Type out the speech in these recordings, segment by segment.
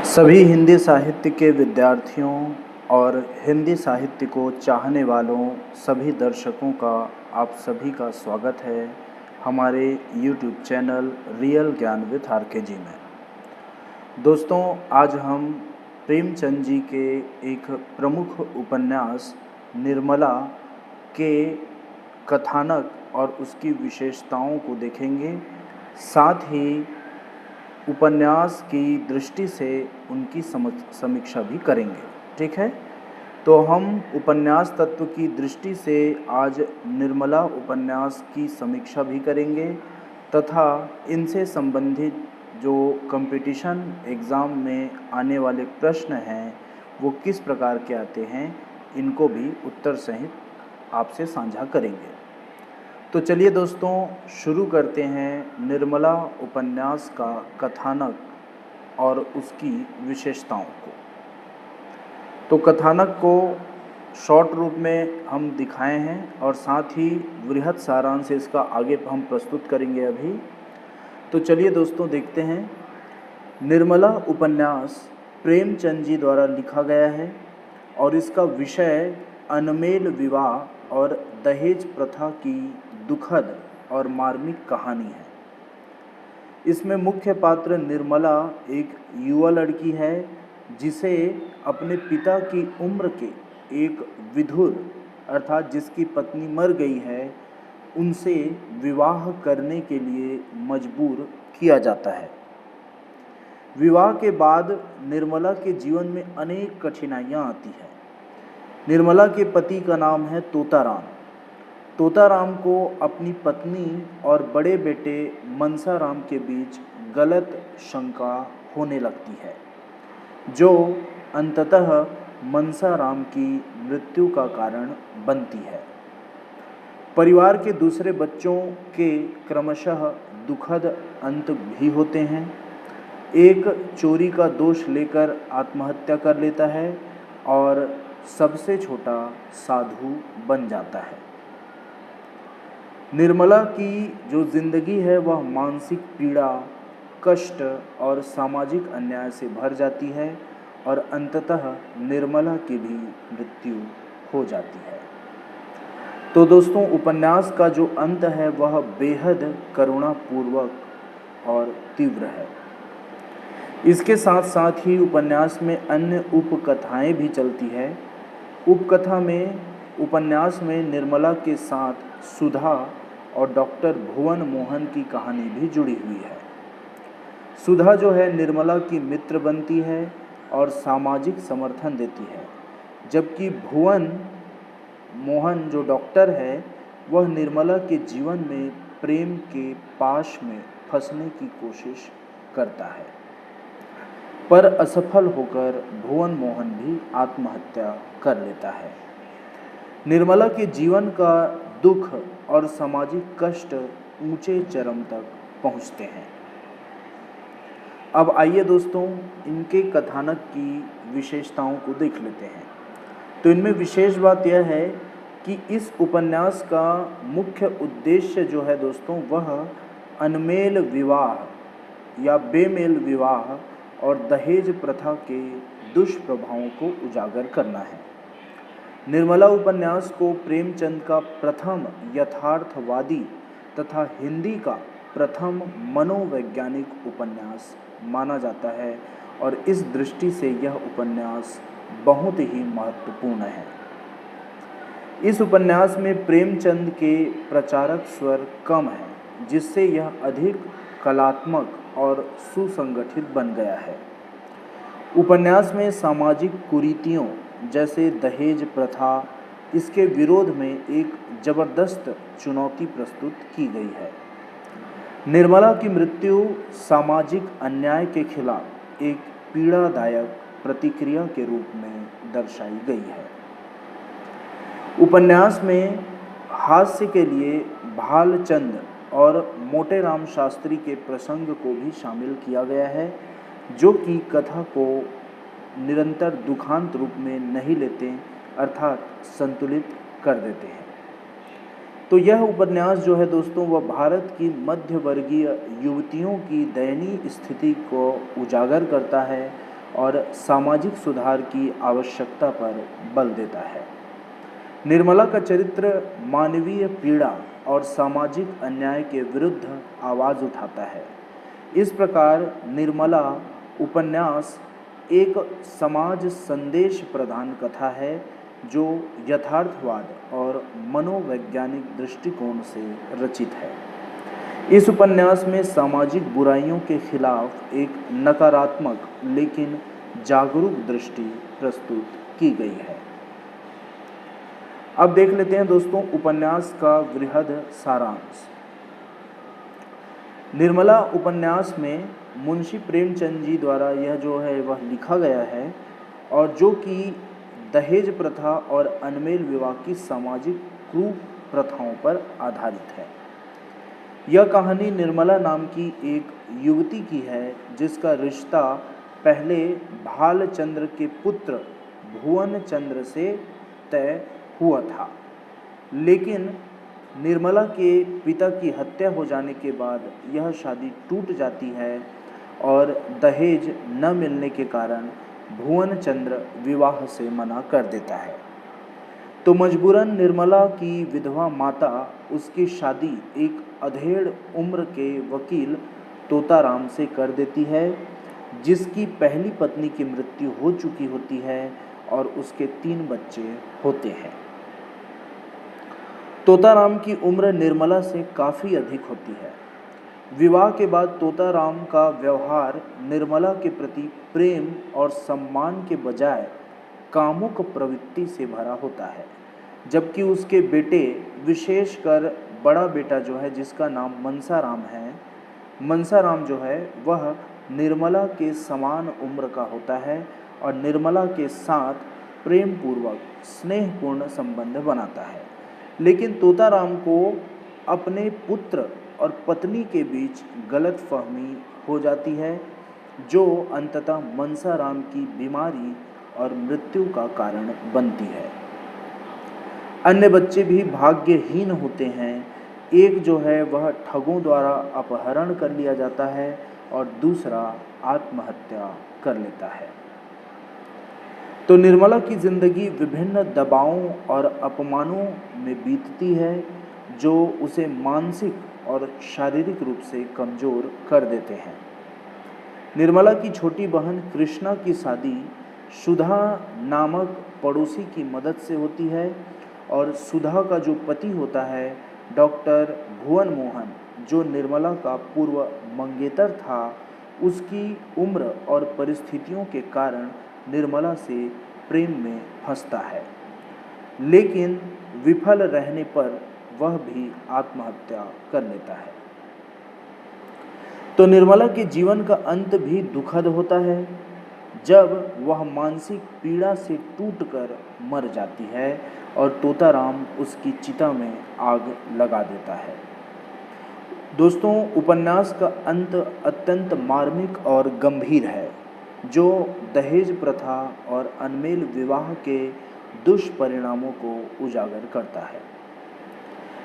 सभी हिंदी साहित्य के विद्यार्थियों और हिंदी साहित्य को चाहने वालों सभी दर्शकों का आप सभी का स्वागत है हमारे YouTube चैनल रियल ज्ञान विद आर.के. जी में। दोस्तों, आज हम प्रेमचंद जी के एक प्रमुख उपन्यास निर्मला के कथानक और उसकी विशेषताओं को देखेंगे, साथ ही उपन्यास की दृष्टि से उनकी समीक्षा भी करेंगे। ठीक है, तो हम उपन्यास तत्व की दृष्टि से आज निर्मला उपन्यास की समीक्षा भी करेंगे तथा इनसे संबंधित जो कंपटीशन एग्ज़ाम में आने वाले प्रश्न हैं वो किस प्रकार के आते हैं, इनको भी उत्तर सहित आपसे साझा करेंगे। तो चलिए दोस्तों, शुरू करते हैं निर्मला उपन्यास का कथानक और उसकी विशेषताओं को। तो कथानक को शॉर्ट रूप में हम दिखाए हैं और साथ ही वृहद सारांश इसका आगे हम प्रस्तुत करेंगे अभी। तो चलिए दोस्तों, देखते हैं। निर्मला उपन्यास प्रेमचंद जी द्वारा लिखा गया है और इसका विषय अनमेल विवाह और दहेज प्रथा की दुखद और मार्मिक कहानी है। इसमें मुख्य पात्र निर्मला एक युवा लड़की है जिसे अपने पिता की उम्र के एक विधुर अर्थात जिसकी पत्नी मर गई है उनसे विवाह करने के लिए मजबूर किया जाता है। विवाह के बाद निर्मला के जीवन में अनेक कठिनाइयाँ आती हैं। निर्मला के पति का नाम है तोताराम। तोताराम को अपनी पत्नी और बड़े बेटे मनसाराम के बीच गलत शंका होने लगती है, जो अंततः मनसाराम की मृत्यु का कारण बनती है। परिवार के दूसरे बच्चों के क्रमशः दुखद अंत भी होते हैं। एक चोरी का दोष लेकर आत्महत्या कर लेता है और सबसे छोटा साधु बन जाता है। निर्मला की जो जिंदगी है वह मानसिक पीड़ा, कष्ट और सामाजिक अन्याय से भर जाती है और अंततः निर्मला की भी मृत्यु हो जाती है। तो दोस्तों, उपन्यास का जो अंत है वह बेहद करुणापूर्वक और तीव्र है। इसके साथ साथ ही उपन्यास में अन्य उपकथाएं भी चलती है। उपन्यास में निर्मला के साथ सुधा और डॉक्टर भुवन मोहन की कहानी भी जुड़ी हुई है। सुधा जो है निर्मला की मित्र बनती है और सामाजिक समर्थन देती है, जबकि भुवन मोहन जो डॉक्टर है वह निर्मला के जीवन में प्रेम के पाश में फंसने की कोशिश करता है, पर असफल होकर भुवन मोहन भी आत्महत्या कर लेता है। निर्मला के जीवन का दुख और सामाजिक कष्ट ऊंचे चरम तक पहुंचते हैं। अब आइए दोस्तों, इनके कथानक की विशेषताओं को देख लेते हैं। तो इनमें विशेष बात यह है कि इस उपन्यास का मुख्य उद्देश्य जो है दोस्तों वह अनमेल विवाह या बेमेल विवाह और दहेज प्रथा के दुष्प्रभावों को उजागर करना है। निर्मला उपन्यास को प्रेमचंद का प्रथम यथार्थवादी तथा हिंदी का प्रथम मनोवैज्ञानिक उपन्यास माना जाता है और इस दृष्टि से यह उपन्यास बहुत ही महत्वपूर्ण है। इस उपन्यास में प्रेमचंद के प्रचारक स्वर कम है, जिससे यह अधिक कलात्मक और सुसंगठित बन गया है। उपन्यास में सामाजिक कुरीतियों जैसे दहेज प्रथा, इसके विरोध में एक जबरदस्त चुनौती प्रस्तुत की गई है। निर्मला की मृत्यु सामाजिक अन्याय के खिलाफ एक पीड़ादायक प्रतिक्रिया के रूप में दर्शाई गई है। उपन्यास में हास्य के लिए भालचंद और मोटेराम शास्त्री के प्रसंग को भी शामिल किया गया है, जो कि कथा को निरंतर दुखांत रूप में नहीं लेते अर्थात संतुलित कर देते हैं। तो यह उपन्यास जो है दोस्तों वह भारत की मध्यवर्गीय युवतियों की दयनीय स्थिति को उजागर करता है और सामाजिक सुधार की आवश्यकता पर बल देता है। निर्मला का चरित्र मानवीय पीड़ा और सामाजिक अन्याय के विरुद्ध आवाज़ उठाता है। इस प्रकार निर्मला उपन्यास एक समाज संदेश प्रधान कथा है जो यथार्थवाद और मनोवैज्ञानिक दृष्टिकोण से रचित है। इस उपन्यास में सामाजिक बुराइयों के खिलाफ एक नकारात्मक लेकिन जागरूक दृष्टि प्रस्तुत की गई है। अब देख लेते हैं दोस्तों उपन्यास का वृहद सारांश। निर्मला उपन्यास में मुंशी प्रेमचंद जी द्वारा यह जो है वह लिखा गया है और जो कि दहेज प्रथा और अनमेल विवाह की सामाजिक कुप्रथाओं पर आधारित है। यह कहानी निर्मला नाम की एक युवती की है जिसका रिश्ता पहले भालचंद्र के पुत्र भुवन चंद्र से तय हुआ था, लेकिन निर्मला के पिता की हत्या हो जाने के बाद यह शादी टूट जाती है और दहेज न मिलने के कारण भुवन चंद्र विवाह से मना कर देता है। तो मजबूरन निर्मला की विधवा माता उसकी शादी एक अधेड़ उम्र के वकील तोताराम से कर देती है, जिसकी पहली पत्नी की मृत्यु हो चुकी होती है और उसके 3 बच्चे होते हैं। तोताराम की उम्र निर्मला से काफ़ी अधिक होती है। विवाह के बाद तोताराम का व्यवहार निर्मला के प्रति प्रेम और सम्मान के बजाय कामुक प्रवृत्ति से भरा होता है, जबकि उसके बेटे, विशेषकर बड़ा बेटा जो है जिसका नाम मनसाराम है, मनसाराम जो है वह निर्मला के समान उम्र का होता है और निर्मला के साथ प्रेम पूर्वक स्नेहपूर्ण संबंध बनाता है। लेकिन तोताराम को अपने पुत्र और पत्नी के बीच गलतफहमी हो जाती है, जो अंततः मनसाराम की बीमारी और मृत्यु का कारण बनती है। अन्य बच्चे भी भाग्यहीन होते हैं। एक जो है वह ठगों द्वारा अपहरण कर लिया जाता है और दूसरा आत्महत्या कर लेता है। तो निर्मला की जिंदगी विभिन्न दबावों और अपमानों में बीतती है जो उसे मानसिक और शारीरिक रूप से कमज़ोर कर देते हैं। निर्मला की छोटी बहन कृष्णा की शादी सुधा नामक पड़ोसी की मदद से होती है और सुधा का जो पति होता है डॉक्टर भुवन मोहन, जो निर्मला का पूर्व मंगेतर था, उसकी उम्र और परिस्थितियों के कारण निर्मला से प्रेम में फंसता है, लेकिन विफल रहने पर वह भी आत्महत्या कर लेता है। तो निर्मला के जीवन का अंत भी दुखद होता है जब वह मानसिक पीड़ा से टूटकर मर जाती है और तोताराम उसकी चिता में आग लगा देता है। दोस्तों, उपन्यास का अंत अत्यंत मार्मिक और गंभीर है, जो दहेज प्रथा और अनमेल विवाह के दुष्परिणामों को उजागर करता है।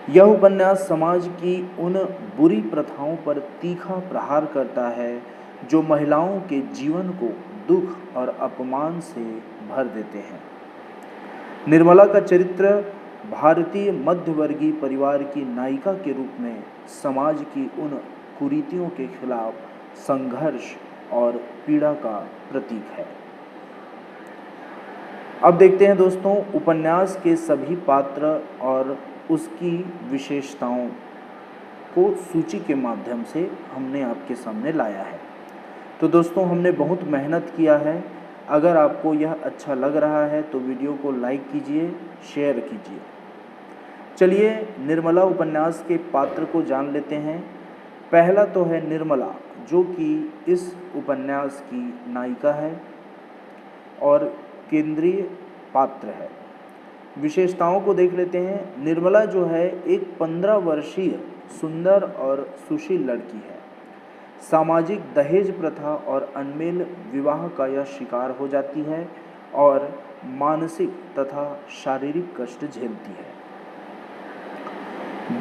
यह उपन्यास समाज की उन बुरी प्रथाओं पर तीखा प्रहार करता है जो महिलाओं के जीवन को दुख और अपमान से भर देते हैं। निर्मला का चरित्र भारतीय मध्यवर्गीय परिवार की नायिका के रूप में समाज की उन कुरीतियों के खिलाफ संघर्ष और पीड़ा का प्रतीक है। अब देखते हैं दोस्तों उपन्यास के सभी पात्र और उसकी विशेषताओं को सूची के माध्यम से हमने आपके सामने लाया है। तो दोस्तों हमने बहुत मेहनत किया है। अगर आपको यह अच्छा लग रहा है तो वीडियो को लाइक कीजिए, शेयर कीजिए। चलिए निर्मला उपन्यास के पात्र को जान लेते हैं। पहला तो है निर्मला, जो कि इस उपन्यास की नायिका है और केंद्रीय पात्र है। विशेषताओं को देख लेते हैं। निर्मला जो है एक 15 वर्षीय सुंदर और सुशील लड़की है। सामाजिक दहेज प्रथा और अनमेल विवाह का यह शिकार हो जाती है और मानसिक तथा शारीरिक कष्ट झेलती है।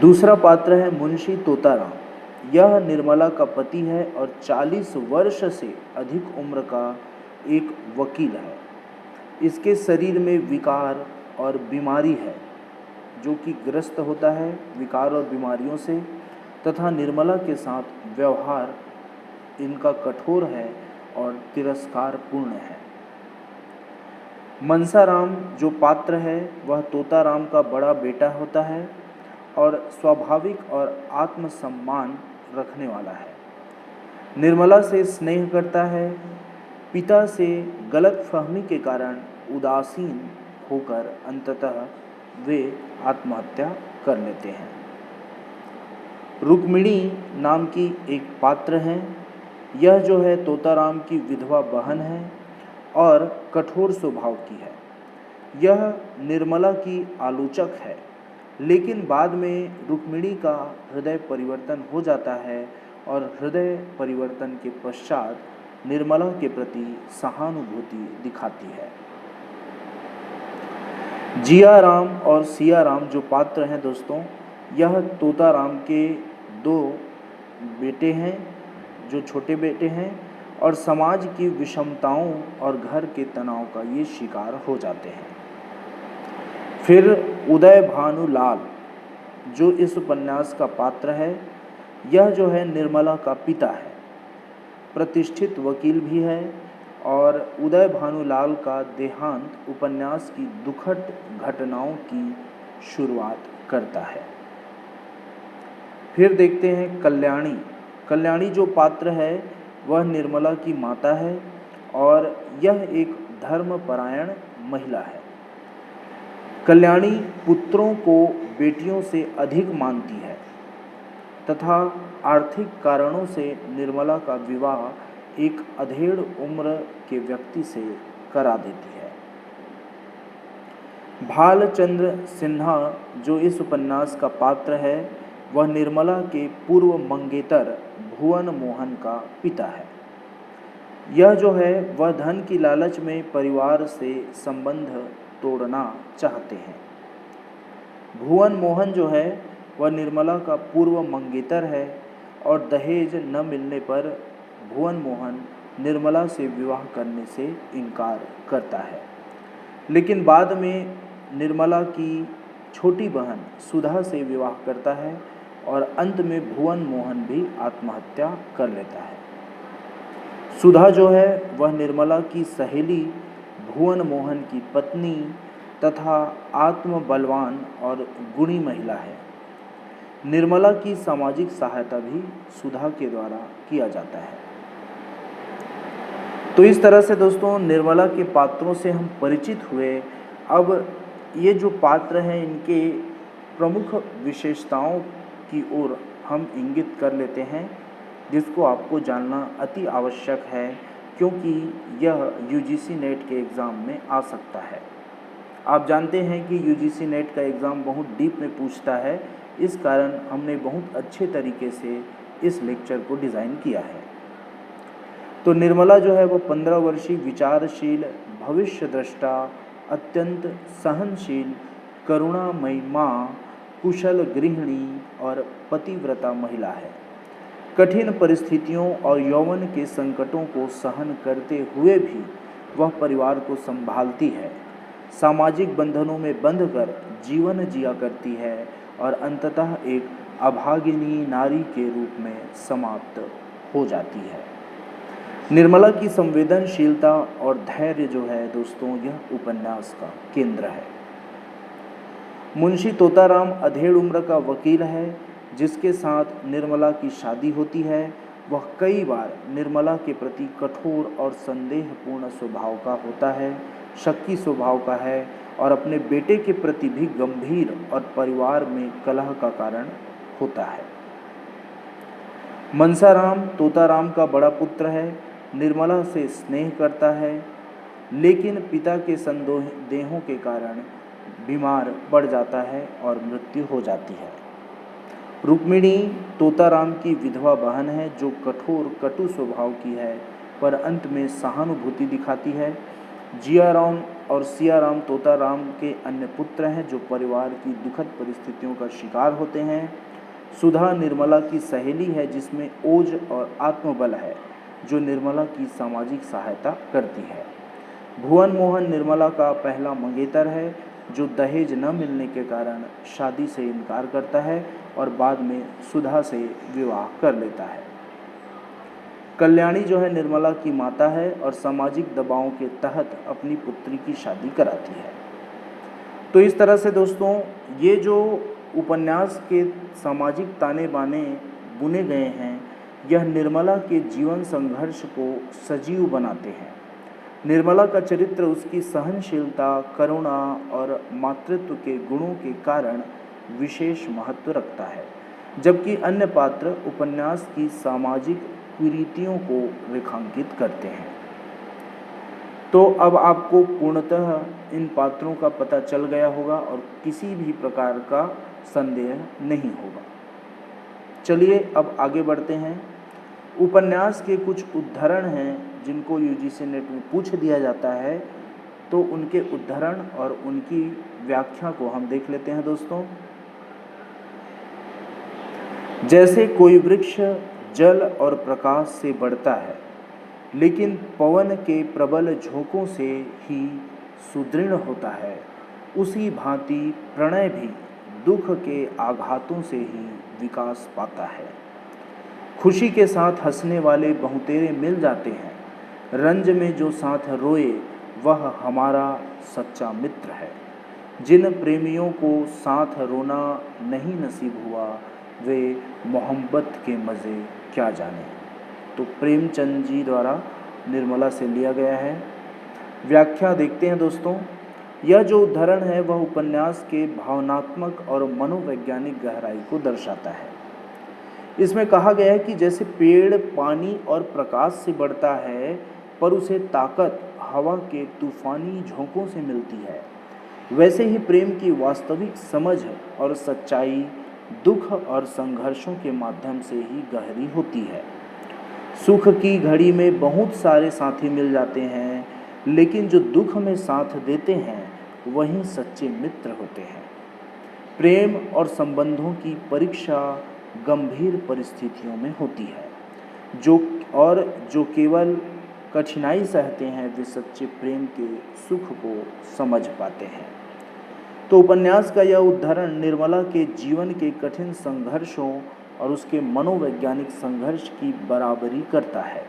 दूसरा पात्र है मुंशी तोताराम। यह निर्मला का पति है और 40 वर्ष से अधिक उम्र का एक वकील है। इसके शरीर में विकार और बीमारी है, जो कि ग्रस्त होता है विकार और बीमारियों से, तथा निर्मला के साथ व्यवहार इनका कठोर है और तिरस्कार पूर्ण है। मनसाराम जो पात्र है वह तोताराम का बड़ा बेटा होता है और स्वाभाविक और आत्मसम्मान रखने वाला है। निर्मला से स्नेह करता है। पिता से गलतफहमी के कारण उदासीन होकर अंततः वे आत्महत्या कर लेते हैं। रुक्मिणी नाम की एक पात्र है। यह जो है तोताराम की विधवा बहन है और कठोर स्वभाव की है। यह निर्मला की आलोचक है, लेकिन बाद में रुक्मिणी का हृदय परिवर्तन हो जाता है और हृदय परिवर्तन के पश्चात निर्मला के प्रति सहानुभूति दिखाती है। जिया राम और सिया राम जो पात्र हैं दोस्तों, यह तोताराम के दो बेटे हैं, जो छोटे बेटे हैं, और समाज की विषमताओं और घर के तनाव का ये शिकार हो जाते हैं। फिर उदय भानु लाल जो इस उपन्यास का पात्र है, यह जो है निर्मला का पिता है, प्रतिष्ठित वकील भी है, और उदय भानुलाल का देहांत उपन्यास की दुखद घटनाओं की शुरुआत करता है। फिर देखते हैं कल्याणी। कल्याणी जो पात्र है वह निर्मला की माता है और यह एक धर्मपरायण महिला है। कल्याणी पुत्रों को बेटियों से अधिक मानती है तथा आर्थिक कारणों से निर्मला का विवाह एक अधेड़ उम्र के व्यक्ति से करा देती है। भालचंद्र सिन्हा जो इस उपन्यास का पात्र है, वह निर्मला के पूर्व मंगेतर भुवन मोहन का पिता है। यह जो है वह धन की लालच में परिवार से संबंध तोड़ना चाहते हैं। भुवन मोहन जो है वह निर्मला का पूर्व मंगेतर है और दहेज न मिलने पर भुवन मोहन निर्मला से विवाह करने से इनकार करता है, लेकिन बाद में निर्मला की छोटी बहन सुधा से विवाह करता है और अंत में भुवन मोहन भी आत्महत्या कर लेता है। सुधा जो है वह निर्मला की सहेली भुवन मोहन की पत्नी तथा आत्मबलवान और गुणी महिला है। निर्मला की सामाजिक सहायता भी सुधा के द्वारा किया जाता है। तो इस तरह से दोस्तों निर्मला के पात्रों से हम परिचित हुए। अब ये जो पात्र हैं इनके प्रमुख विशेषताओं की ओर हम इंगित कर लेते हैं, जिसको आपको जानना अति आवश्यक है, क्योंकि यह यूजीसी नेट के एग्ज़ाम में आ सकता है। आप जानते हैं कि यूजीसी नेट का एग्ज़ाम बहुत डीप में पूछता है, इस कारण हमने बहुत अच्छे तरीके से इस लेक्चर को डिज़ाइन किया है। तो निर्मला जो है वो 15 वर्षीय विचारशील, भविष्य दृष्टा, अत्यंत सहनशील, करुणामयी माँ, कुशल गृहिणी और पतिव्रता महिला है। कठिन परिस्थितियों और यौवन के संकटों को सहन करते हुए भी वह परिवार को संभालती है, सामाजिक बंधनों में बंधकर जीवन जिया करती है और अंततः एक अभागिनी नारी के रूप में समाप्त हो जाती है। निर्मला की संवेदनशीलता और धैर्य जो है दोस्तों, यह उपन्यास का केंद्र है। मुंशी तोताराम अधेड़ उम्र का वकील है, जिसके साथ निर्मला की शादी होती है। वह कई बार निर्मला के प्रति कठोर और संदेहपूर्ण स्वभाव का होता है, शक्की स्वभाव का है और अपने बेटे के प्रति भी गंभीर और परिवार में कलह का कारण होता है। मनसाराम तोताराम का बड़ा पुत्र है, निर्मला से स्नेह करता है, लेकिन पिता के संदेहों के कारण बीमार पड़ जाता है और मृत्यु हो जाती है। रुक्मिणी तोताराम की विधवा बहन है, जो कठोर कटु स्वभाव की है, पर अंत में सहानुभूति दिखाती है। जियाराम और सियाराम तोताराम के अन्य पुत्र हैं, जो परिवार की दुखद परिस्थितियों का शिकार होते हैं। सुधा निर्मला की सहेली है, जिसमें ओज और आत्मबल है, जो निर्मला की सामाजिक सहायता करती है। भुवन मोहन निर्मला का पहला मंगेतर है, जो दहेज न मिलने के कारण शादी से इनकार करता है और बाद में सुधा से विवाह कर लेता है। कल्याणी जो है निर्मला की माता है और सामाजिक दबावों के तहत अपनी पुत्री की शादी कराती है। तो इस तरह से दोस्तों ये जो उपन्यास के सामाजिक ताने बाने बुने गए हैं, यह निर्मला के जीवन संघर्ष को सजीव बनाते हैं। निर्मला का चरित्र उसकी सहनशीलता, करुणा और मातृत्व के गुणों के कारण विशेष महत्व रखता है, जबकि अन्य पात्र उपन्यास की सामाजिक कुरीतियों को रेखांकित करते हैं। तो अब आपको पूर्णतः इन पात्रों का पता चल गया होगा और किसी भी प्रकार का संदेह नहीं होगा। चलिए अब आगे बढ़ते हैं। उपन्यास के कुछ उद्धरण हैं जिनको यूजीसी नेट में पूछ दिया जाता है, तो उनके उद्धरण और उनकी व्याख्या को हम देख लेते हैं दोस्तों। जैसे कोई वृक्ष जल और प्रकाश से बढ़ता है, लेकिन पवन के प्रबल झोंकों से ही सुदृढ़ होता है, उसी भांति प्रणय भी दुख के आघातों से ही विकास पाता है। खुशी के साथ हंसने वाले बहुतेरे मिल जाते हैं, रंज में जो साथ रोए वह हमारा सच्चा मित्र है। जिन प्रेमियों को साथ रोना नहीं नसीब हुआ, वे मोहब्बत के मज़े क्या जाने। तो प्रेमचंद जी द्वारा निर्मला से लिया गया है। व्याख्या देखते हैं दोस्तों। यह जो उदाहरण है वह उपन्यास के भावनात्मक और मनोवैज्ञानिक गहराई को दर्शाता है। इसमें कहा गया है कि जैसे पेड़ पानी और प्रकाश से बढ़ता है, पर उसे ताकत हवा के तूफानी झोंकों से मिलती है, वैसे ही प्रेम की वास्तविक समझ और सच्चाई दुख और संघर्षों के माध्यम से ही गहरी होती है। सुख की घड़ी में बहुत सारे साथी मिल जाते हैं, लेकिन जो दुख में साथ देते हैं वही सच्चे मित्र होते हैं। प्रेम और संबंधों की परीक्षा गंभीर परिस्थितियों में होती है, जो केवल कठिनाई सहते हैं वे सच्चे प्रेम के सुख को समझ पाते हैं। तो उपन्यास का यह उदाहरण निर्मला के जीवन के कठिन संघर्षों और उसके मनोवैज्ञानिक संघर्ष की बराबरी करता है।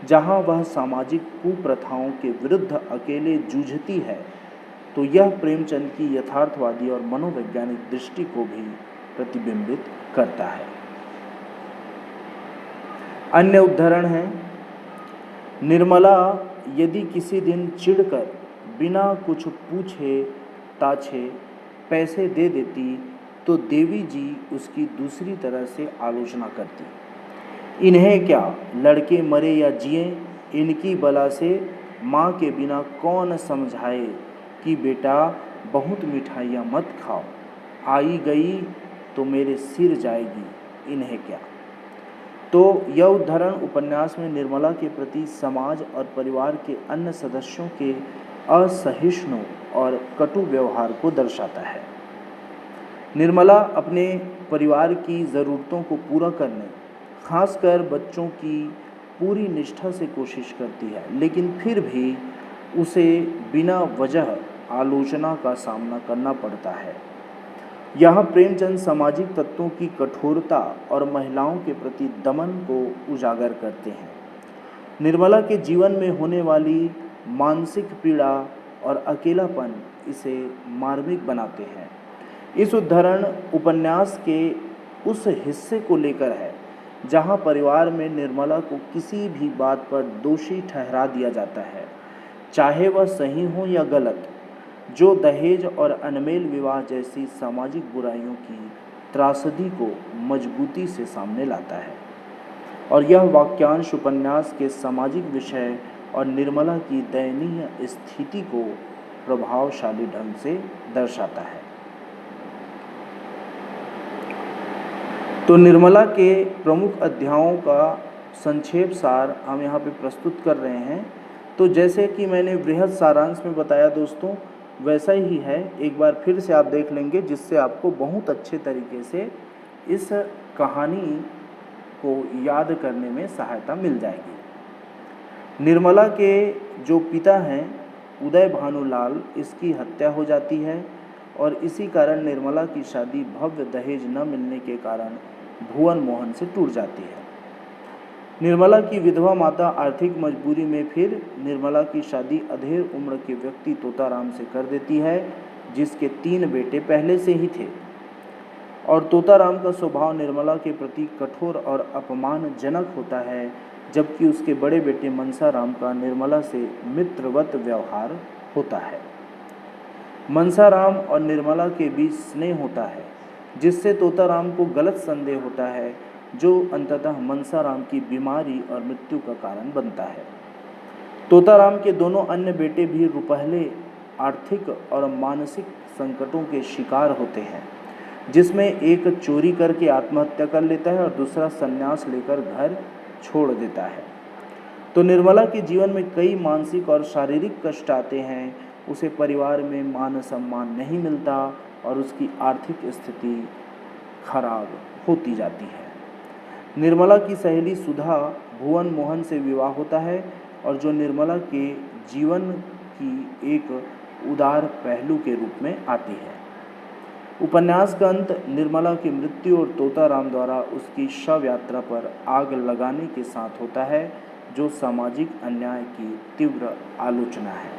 जहां वह सामाजिक कुप्रथाओं के विरुद्ध अकेले जूझती है, तो यह प्रेमचंद की यथार्थवादी और मनोवैज्ञानिक दृष्टि को भी प्रतिबिंबित करता है। अन्य उदाहरण है, निर्मला यदि किसी दिन चिढ़कर बिना कुछ पूछे ताछे पैसे दे देती, तो देवी जी उसकी दूसरी तरह से आलोचना करती। इन्हें क्या, लड़के मरे या जिए, इनकी बला से माँ के बिना कौन समझाए कि बेटा बहुत मिठाइयाँ मत खाओ, आई गई तो मेरे सिर जाएगी, इन्हें क्या। तो यह उदाहरण उपन्यास में निर्मला के प्रति समाज और परिवार के अन्य सदस्यों के असहिष्णु और कटु व्यवहार को दर्शाता है। निर्मला अपने परिवार की ज़रूरतों को पूरा करने, खासकर बच्चों की पूरी निष्ठा से कोशिश करती है, लेकिन फिर भी उसे बिना वजह आलोचना का सामना करना पड़ता है। यहाँ प्रेमचंद सामाजिक तत्वों की कठोरता और महिलाओं के प्रति दमन को उजागर करते हैं। निर्मला के जीवन में होने वाली मानसिक पीड़ा और अकेलापन इसे मार्मिक बनाते हैं। इस उदाहरण उपन्यास के उस हिस्से को लेकर है जहाँ परिवार में निर्मला को किसी भी बात पर दोषी ठहरा दिया जाता है, चाहे वह सही हो या गलत, जो दहेज और अनमेल विवाह जैसी सामाजिक बुराइयों की त्रासदी को मजबूती से सामने लाता है। और यह वाक्यांश उपन्यास के सामाजिक विषय और निर्मला की दयनीय स्थिति को प्रभावशाली ढंग से दर्शाता है। तो निर्मला के प्रमुख अध्यायों का संक्षेप सार हम यहाँ पे प्रस्तुत कर रहे हैं। तो जैसे कि मैंने वृहद सारांश में बताया दोस्तों, वैसा ही है, एक बार फिर से आप देख लेंगे, जिससे आपको बहुत अच्छे तरीके से इस कहानी को याद करने में सहायता मिल जाएगी। निर्मला के जो पिता हैं उदय भानुलाल, इसकी हत्या हो जाती है और इसी कारण निर्मला की शादी भव्य दहेज न मिलने के कारण भुवन मोहन से टूट जाती है। निर्मला की विधवा माता आर्थिक मजबूरी में फिर निर्मला की शादी अधेड़ उम्र के व्यक्ति तोताराम से कर देती है, जिसके 3 बेटे पहले से ही थे। और तोताराम का स्वभाव निर्मला के प्रति कठोर और अपमानजनक होता है, जबकि उसके बड़े बेटे मनसाराम का निर्मला से मित्रवत व्यवहार होता है। मनसाराम और निर्मला के बीच स्नेह होता है, जिससे तोताराम को गलत संदेह होता है, जो अंततः मनसाराम की बीमारी और मृत्यु का कारण बनता है। तोताराम के दोनों अन्य बेटे भी रुपहले आर्थिक और मानसिक संकटों के शिकार होते हैं, जिसमें एक चोरी करके आत्महत्या कर लेता है और दूसरा संन्यास लेकर घर छोड़ देता है। तो निर्मला के जीवन में कई मानसिक और शारीरिक कष्ट आते हैं। उसे परिवार में मान सम्मान नहीं मिलता और उसकी आर्थिक स्थिति खराब होती जाती है। निर्मला की सहेली सुधा भुवन मोहन से विवाह होता है और जो निर्मला के जीवन की एक उदार पहलू के रूप में आती है। उपन्यास का अंत निर्मला की मृत्यु और तोताराम द्वारा उसकी शव यात्रा पर आग लगाने के साथ होता है, जो सामाजिक अन्याय की तीव्र आलोचना है।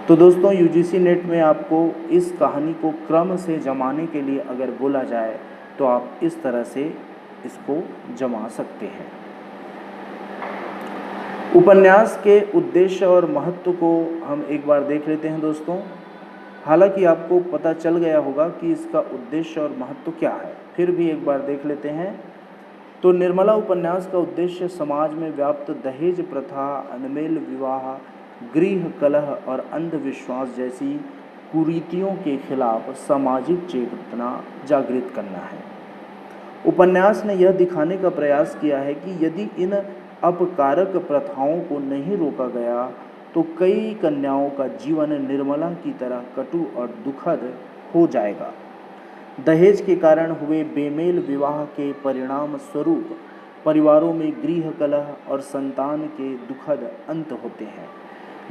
तो दोस्तों, यूजीसी नेट में आपको इस कहानी को क्रम से जमाने के लिए अगर बोला जाए तो आप इस तरह से इसको जमा सकते हैं। उपन्यास के उद्देश्य और महत्व को हम एक बार देख लेते हैं दोस्तों। हालांकि आपको पता चल गया होगा कि इसका उद्देश्य और महत्व क्या है, फिर भी एक बार देख लेते हैं। तो निर्मला उपन्यास का उद्देश्य समाज में व्याप्त दहेज प्रथा, अनमेल विवाह, गृह कलह और अंधविश्वास जैसी कुरीतियों के खिलाफ सामाजिक चेतना जागृत करना है। उपन्यास ने यह दिखाने का प्रयास किया है कि यदि इन अपकारक प्रथाओं को नहीं रोका गया तो कई कन्याओं का जीवन निर्मला की तरह कटु और दुखद हो जाएगा। दहेज के कारण हुए बेमेल विवाह के परिणाम स्वरूप परिवारों में गृह कलह और संतान के दुखद अंत होते हैं,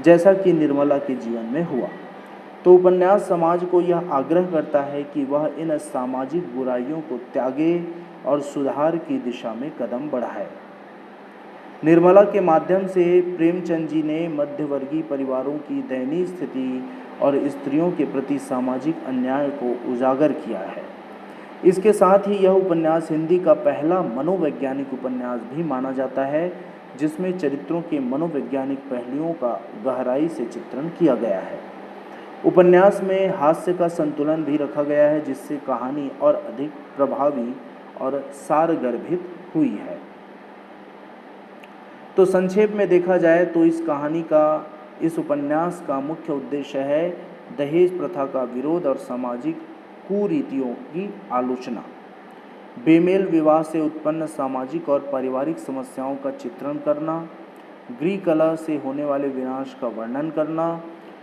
जैसा कि निर्मला के जीवन में हुआ। तो उपन्यास समाज को यह आग्रह करता है कि वह इन सामाजिक बुराइयों को त्यागे और सुधार की दिशा में कदम बढ़ाए। निर्मला के माध्यम से प्रेमचंद जी ने मध्यवर्गीय परिवारों की दयनीय स्थिति और स्त्रियों के प्रति सामाजिक अन्याय को उजागर किया है। इसके साथ ही यह उपन्यास हिंदी का पहला मनोवैज्ञानिक उपन्यास भी माना जाता है, जिसमें चरित्रों के मनोवैज्ञानिक पहलुओं का गहराई से चित्रण किया गया है। उपन्यास में हास्य का संतुलन भी रखा गया है, जिससे कहानी और अधिक प्रभावी और सारगर्भित हुई है। तो संक्षेप में देखा जाए तो इस उपन्यास का मुख्य उद्देश्य है दहेज प्रथा का विरोध और सामाजिक कुरीतियों की आलोचना, बेमेल विवाह से उत्पन्न सामाजिक और पारिवारिक समस्याओं का चित्रण करना, गृह कलह से होने वाले विनाश का वर्णन करना,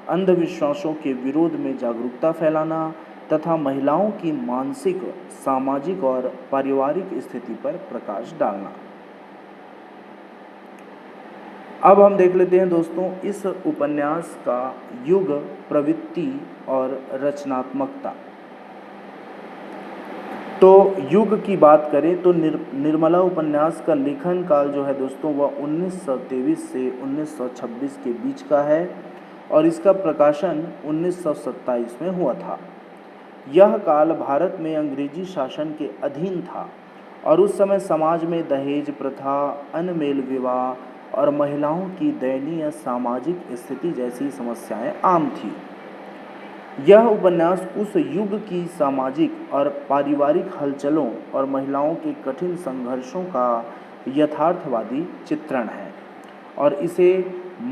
अंधविश्वासों के विरोध में जागरूकता फैलाना तथा महिलाओं की मानसिक, सामाजिक और पारिवारिक स्थिति पर प्रकाश डालना। अब हम देख लेते हैं दोस्तों इस उपन्यास का युग, प्रवृत्ति और रचनात्मकता। तो युग की बात करें तो निर्मला उपन्यास का लेखन काल जो है दोस्तों वह 1923 से 1926 के बीच का है और इसका प्रकाशन 1927 में हुआ था। यह काल भारत में अंग्रेजी शासन के अधीन था और उस समय समाज में दहेज प्रथा, अनमेल विवाह और महिलाओं की दयनीय सामाजिक स्थिति जैसी समस्याएं आम थी। यह उपन्यास उस युग की सामाजिक और पारिवारिक हलचलों और महिलाओं के कठिन संघर्षों का यथार्थवादी चित्रण है और इसे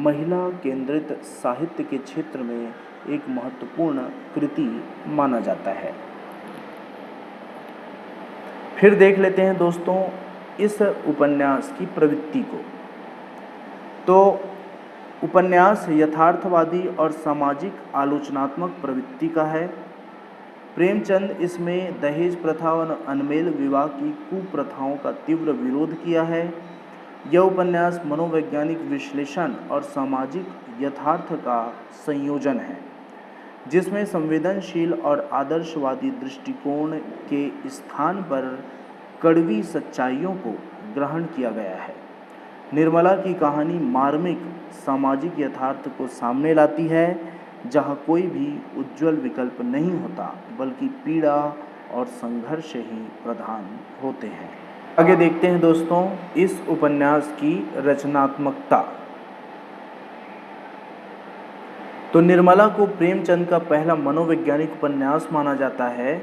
महिला केंद्रित साहित्य के क्षेत्र में एक महत्वपूर्ण कृति माना जाता है। फिर देख लेते हैं दोस्तों इस उपन्यास की प्रवृत्ति को। तो उपन्यास यथार्थवादी और सामाजिक आलोचनात्मक प्रवृत्ति का है। प्रेमचंद इसमें दहेज प्रथा और अनमेल विवाह की कुप्रथाओं का तीव्र विरोध किया है। यह उपन्यास मनोवैज्ञानिक विश्लेषण और सामाजिक यथार्थ का संयोजन है, जिसमें संवेदनशील और आदर्शवादी दृष्टिकोण के स्थान पर कड़वी सच्चाइयों को ग्रहण किया गया है। निर्मला की कहानी मार्मिक सामाजिक यथार्थ को सामने लाती है, जहाँ कोई भी उज्ज्वल विकल्प नहीं होता, बल्कि पीड़ा और संघर्ष ही प्रधान होते हैं। आगे देखते हैं दोस्तों इस उपन्यास की रचनात्मकता। तो निर्मला को प्रेमचंद का पहला मनोवैज्ञानिक उपन्यास माना जाता है।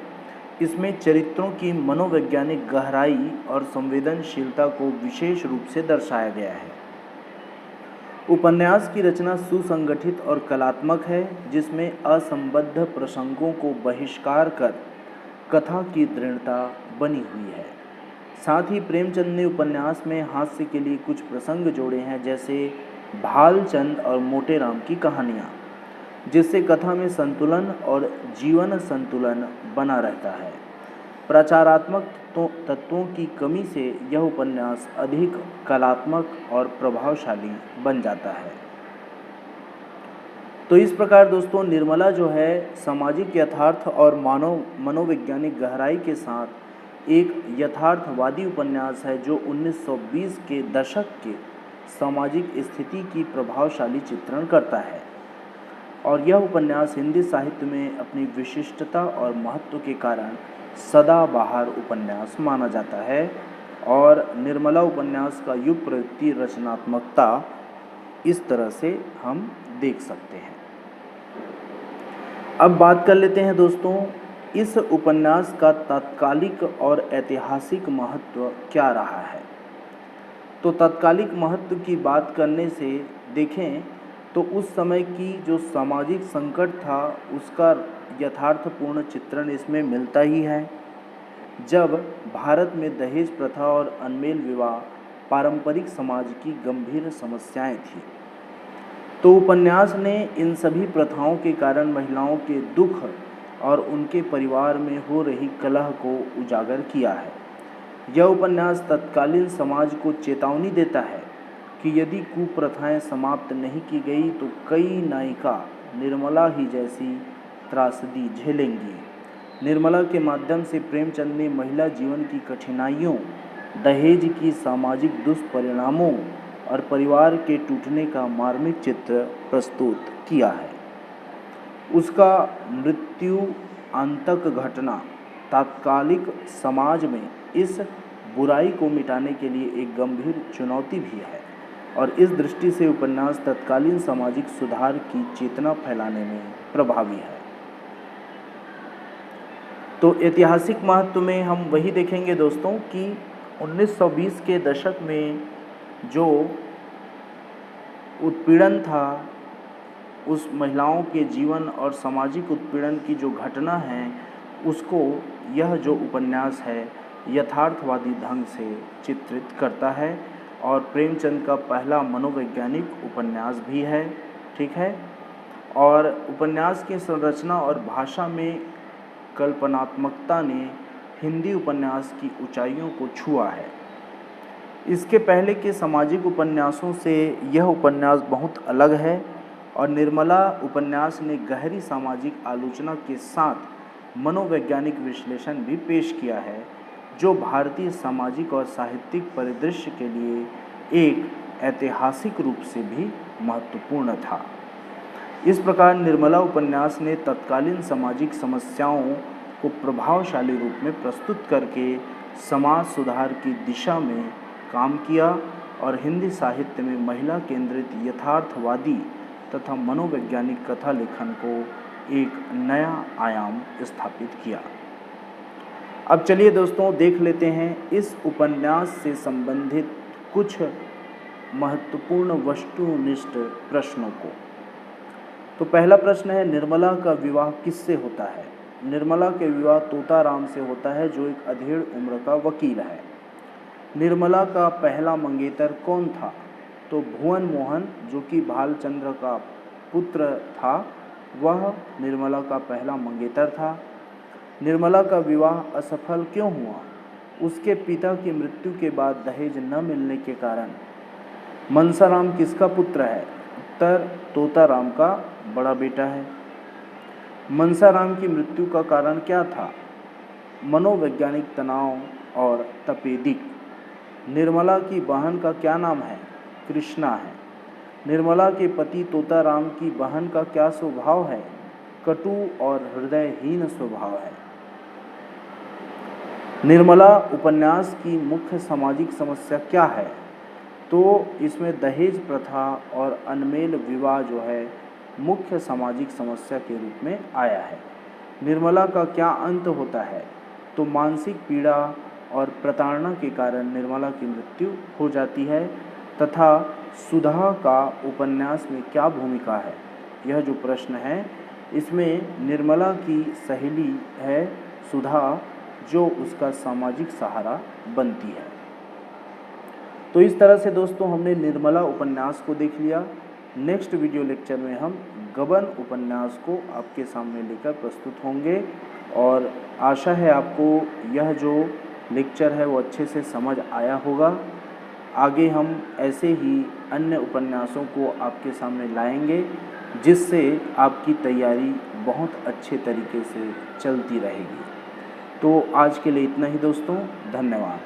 इसमें चरित्रों की मनोवैज्ञानिक गहराई और संवेदनशीलता को विशेष रूप से दर्शाया गया है। उपन्यास की रचना सुसंगठित और कलात्मक है, जिसमें असंबद्ध प्रसंगों को बहिष्कार कर कथा की दृढ़ता बनी हुई है। साथ ही प्रेमचंद ने उपन्यास में हास्य के लिए कुछ प्रसंग जोड़े हैं, जैसे भालचंद और मोटे राम की कहानियाँ, जिससे कथा में संतुलन और जीवन संतुलन बना रहता है। प्रचारात्मक तत्वों की कमी से यह उपन्यास अधिक कलात्मक और प्रभावशाली बन जाता है। तो इस प्रकार दोस्तों निर्मला जो है सामाजिक यथार्थ और मनोवैज्ञानिक गहराई के साथ एक यथार्थवादी उपन्यास है, जो 1920 के दशक के सामाजिक स्थिति की प्रभावशाली चित्रण करता है। और यह उपन्यास हिंदी साहित्य में अपनी विशिष्टता और महत्व के कारण सदाबहार उपन्यास माना जाता है। और निर्मला उपन्यास का युग प्रवृत्ति रचनात्मकता इस तरह से हम देख सकते हैं। अब बात कर लेते हैं दोस्तों इस उपन्यास का तात्कालिक और ऐतिहासिक महत्व क्या रहा है। तो तात्कालिक महत्व की बात करने से देखें तो उस समय की जो सामाजिक संकट था उसका यथार्थपूर्ण चित्रण इसमें मिलता ही है। जब भारत में दहेज प्रथा और अनमेल विवाह पारंपरिक समाज की गंभीर समस्याएं थी, तो उपन्यास ने इन सभी प्रथाओं के कारण महिलाओं के दुख और उनके परिवार में हो रही कलह को उजागर किया है। यह उपन्यास तत्कालीन समाज को चेतावनी देता है कि यदि कुप्रथाएं समाप्त नहीं की गई तो कई नायिका निर्मला ही जैसी त्रासदी झेलेंगी। निर्मला के माध्यम से प्रेमचंद ने महिला जीवन की कठिनाइयों, दहेज की सामाजिक दुष्परिणामों और परिवार के टूटने का मार्मिक चित्र प्रस्तुत किया है। उसका मृत्यु आंतक घटना तात्कालिक समाज में इस बुराई को मिटाने के लिए एक गंभीर चुनौती भी है, और इस दृष्टि से उपन्यास तत्कालीन सामाजिक सुधार की चेतना फैलाने में प्रभावी है। तो ऐतिहासिक महत्व में हम वही देखेंगे दोस्तों कि 1920 के दशक में जो उत्पीड़न था, उस महिलाओं के जीवन और सामाजिक उत्पीड़न की जो घटना है, उसको यह जो उपन्यास है यथार्थवादी ढंग से चित्रित करता है। और प्रेमचंद का पहला मनोवैज्ञानिक उपन्यास भी है, ठीक है। और उपन्यास की संरचना और भाषा में कल्पनात्मकता ने हिंदी उपन्यास की ऊंचाइयों को छुआ है। इसके पहले के सामाजिक उपन्यासों से यह उपन्यास बहुत अलग है, और निर्मला उपन्यास ने गहरी सामाजिक आलोचना के साथ मनोवैज्ञानिक विश्लेषण भी पेश किया है, जो भारतीय सामाजिक और साहित्यिक परिदृश्य के लिए एक ऐतिहासिक रूप से भी महत्वपूर्ण था। इस प्रकार निर्मला उपन्यास ने तत्कालीन सामाजिक समस्याओं को प्रभावशाली रूप में प्रस्तुत करके समाज सुधार की दिशा में काम किया और हिंदी साहित्य में महिला केंद्रित यथार्थवादी तथा मनोवैज्ञानिक कथा लेखन को एक नया आयाम स्थापित किया। अब चलिए दोस्तों देख लेते हैं इस उपन्यास से संबंधित कुछ महत्वपूर्ण वस्तुनिष्ठ प्रश्नों को। तो पहला प्रश्न है, निर्मला का विवाह किससे होता है? निर्मला के विवाह तोताराम से होता है, जो एक अधेड़ उम्र का वकील है। निर्मला का पहला मंगेतर कौन था? तो भुवन मोहन, जो कि भालचंद्र का पुत्र था, वह निर्मला का पहला मंगेतर था। निर्मला का विवाह असफल क्यों हुआ? उसके पिता की मृत्यु के बाद दहेज न मिलने के कारण मनसाराम किसका पुत्र है? उत्तर, तोताराम का बड़ा बेटा है। मनसाराम की मृत्यु का कारण क्या था? मनोवैज्ञानिक तनाव और तपेदिक। निर्मला की बहन का क्या नाम है? कृष्णा है। निर्मला के पति तोताराम की बहन का क्या स्वभाव है? कटु और हृदयहीन स्वभाव है। निर्मला उपन्यास की मुख्य सामाजिक समस्या क्या है? तो इसमें दहेज प्रथा और अनमेल विवाह जो है मुख्य सामाजिक समस्या के रूप में आया है। निर्मला का क्या अंत होता है? तो मानसिक पीड़ा और प्रताड़ना के कारण निर्मला की मृत्यु हो जाती है। तथा सुधा का उपन्यास में क्या भूमिका है? यह जो प्रश्न है इसमें निर्मला की सहेली है सुधा, जो उसका सामाजिक सहारा बनती है। तो इस तरह से दोस्तों हमने निर्मला उपन्यास को देख लिया। नेक्स्ट वीडियो लेक्चर में हम गबन उपन्यास को आपके सामने लेकर प्रस्तुत होंगे और आशा है आपको यह जो लेक्चर है वो अच्छे से समझ आया होगा। आगे हम ऐसे ही अन्य उपन्यासों को आपके सामने लाएंगे जिससे आपकी तैयारी बहुत अच्छे तरीके से चलती रहेगी। तो आज के लिए इतना ही दोस्तों, धन्यवाद।